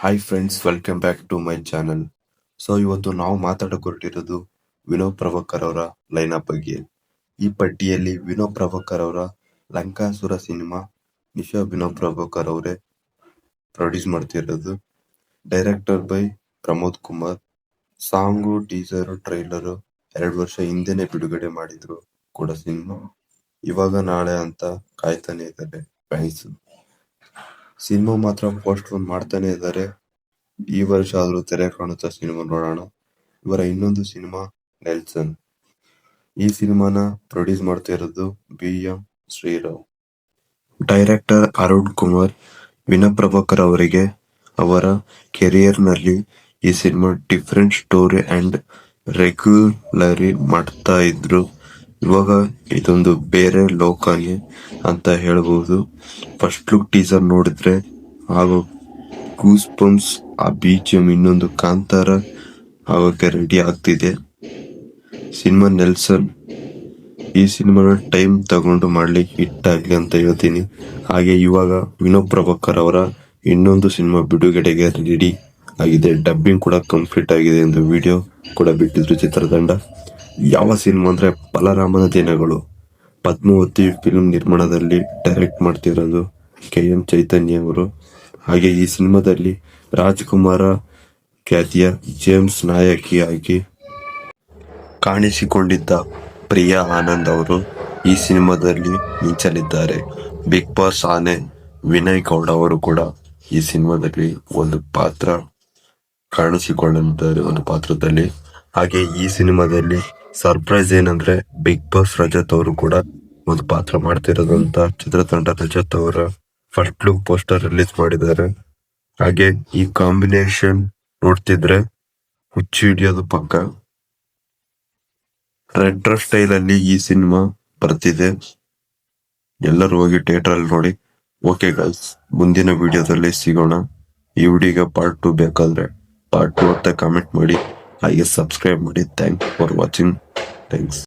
Hi friends, welcome back to my channel. ಇವತ್ತು ನಾವು ಮಾತಾಡಕ್ ಹೊರಟಿರೋದು ವಿನೋದ್ ಪ್ರಭಾಕರ್ ಅವರ ಲೈನಪ್ ಬಗ್ಗೆ. ಈ ಪಟ್ಟಿಯಲ್ಲಿ ವಿನೋದ್ ಪ್ರಭಾಕರ್ ಅವರ ಲಂಕಾಸುರ ಸಿನಿಮಾ ವಿನೋದ್ ಪ್ರಭಾಕರ್ ಅವರೇ ಪ್ರೊಡ್ಯೂಸ್ ಮಾಡ್ತಿರೋದು. Director by Pramod Kumar. Song, teaser, trailer 2 ವರ್ಷ ಹಿಂದೆನೆ ಬಿಡುಗಡೆ ಮಾಡಿದ್ರು ಕೂಡ ಸಿನಿಮಾ. ಇವಾಗ ನಾಳೆ ಅಂತ ಕಾಯ್ತಾನೆ ಇದ್ದಾರೆ ಫ್ಯಾನ್ಸ್. ಸಿನಿಮಾ ಮಾತ್ರ ಪೋಸ್ಟ್ಪೋನ್ ಮಾಡ್ತಾನೆ ಇದ್ದಾರೆ. ಈ ವರ್ಷ ಆದ್ರೂ ತೆರೆ ಕಾಣುತ್ತಾ ಸಿನಿಮಾ ನೋಡೋಣ. ಇವರ ಇನ್ನೊಂದು ಸಿನಿಮಾ ನೆಲ್ಸನ್. ಈ ಸಿನಿಮಾನ ಪ್ರೊಡ್ಯೂಸ್ ಮಾಡ್ತಾ ಇರೋದು ಬಿ.ಎಂ. ಶ್ರೀರಾಮ್. ಡೈರೆಕ್ಟರ್ ಅರುಣ್ ಕುಮಾರ್. ವಿನೋದ್ ಪ್ರಭಾಕರ್ ಅವರಿಗೆ ಅವರ ಕೆರಿಯರ್ ನಲ್ಲಿ ಈ cinema different story and regularly ಮಾಡ್ತಾ ಇದ್ರು. ಇವಾಗ ಇದೊಂದು ಬೇರೆ ಲೋಕನೇ ಅಂತ ಹೇಳ್ಬಹುದು. ಫಸ್ಟ್ ಲುಕ್ ಟೀಸರ್ ನೋಡಿದ್ರೆ ಹಾಗೂ ಗೂಸ್ ಬಂಪ್ಸ್, ಆ BGM ಇನ್ನೊಂದು ಕಾಂತಾರ ಆಗೋಕೆ ರೆಡಿ ಆಗ್ತಿದೆ. Cinema Nelson. ಈ ಸಿನಿಮಾನ ಟೈಮ್ ತಗೊಂಡು ಮಾಡ್ಲಿಕ್ಕೆ ಹಿಟ್ ಆಗ್ಲಿ ಅಂತ ಹೇಳ್ತೀನಿ. ಹಾಗೆ ಇವಾಗ ವಿನೋದ್ ಪ್ರಭಾಕರ್ ಅವರ ಇನ್ನೊಂದು ಸಿನಿಮಾ ಬಿಡುಗಡೆಗೆ ರೆಡಿ ಆಗಿದೆ. ಡಬ್ಬಿಂಗ್ ಕೂಡ ಕಂಪ್ಲೀಟ್ ಆಗಿದೆ ಎಂದು ವಿಡಿಯೋ ಕೂಡ ಬಿಟ್ಟಿದ್ರು ಚಿತ್ರತಂಡ. ಯಾವ ಸಿನಿಮಾ ಅಂದ್ರೆ ಬಲರಾಮನ ದಿನಗಳು. ಪದ್ಮಾವತಿ ಫಿಲ್ಮ್ ನಿರ್ಮಾಣದಲ್ಲಿ ಡೈರೆಕ್ಟ್ ಮಾಡ್ತಿರೋದು KM ಚೈತನ್ಯ ಅವರು. ಹಾಗೆ ಈ ಸಿನಿಮಾದಲ್ಲಿ ರಾಜ್ಕುಮಾರ ಖ್ಯಾತಿಯ ಜೇಮ್ಸ್ ನಾಯಕಿಯಾಗಿ ಕಾಣಿಸಿಕೊಂಡಿದ್ದ ಪ್ರಿಯಾ ಆನಂದ್ ಅವರು ಈ ಸಿನಿಮಾದಲ್ಲಿ ಮಿಂಚಲಿದ್ದಾರೆ. ಬಿಗ್ ಬಾಸ್ ಆನೆ ವಿನಯ್ ಗೌಡ ಅವರು ಕೂಡ ಈ ಸಿನಿಮಾದಲ್ಲಿ ಒಂದು ಪಾತ್ರ ಕಾಣಿಸಿಕೊಳ್ಳಲಿದ್ದಾರೆ, ಒಂದು ಪಾತ್ರದಲ್ಲಿ. ಹಾಗೆ ಈ ಸಿನಿಮಾದಲ್ಲಿ ಸರ್ಪ್ರೈಸ್ ಏನಂದ್ರೆ ಬಿಗ್ ಬಾಸ್ ರಜತ್ ಅವರು ಕೂಡ ಒಂದು ಪಾತ್ರ ಮಾಡ್ತಿರೋದು ಅಂತ ಚಿತ್ರತಂಡ ರಜತ್ ಅವರ ಫಸ್ಟ್ ಲುಕ್ ಪೋಸ್ಟರ್ ರಿಲೀಸ್ ಮಾಡಿದ್ದಾರೆ. ಹಾಗೆ ಈ ಕಾಂಬಿನೇಷನ್ ನೋಡ್ತಿದ್ರೆ ಹುಚ್ಚು ಹಿಡಿಯೋದು ಪಕ್ಕ. ರೆಟ್ರೋ ಸ್ಟೈಲ್ ಅಲ್ಲಿ ಈ ಸಿನಿಮಾ ಬರ್ತಿದೆ. ಎಲ್ಲರೂ ಹೋಗಿ ಥಿಯೇಟರ್ ಅಲ್ಲಿ ನೋಡಿ. ಓಕೆ ಗೈಸ್, ಮುಂದಿನ ವಿಡಿಯೋದಲ್ಲಿ ಸಿಗೋಣ. ಈ ವಿಡಿಯೋಗೆ ಪಾರ್ಟ್ 2 ಬೇಕಾದ್ರೆ ಪಾರ್ಟ್ 2 ಅಂತ ಕಾಮೆಂಟ್ ಮಾಡಿ. ಹಾಗೆ ಸಬ್ಸ್ಕ್ರೈಬ್ ಮಾಡಿ. Thanks for watching. ಥ್ಯಾಂಕ್ಸ್.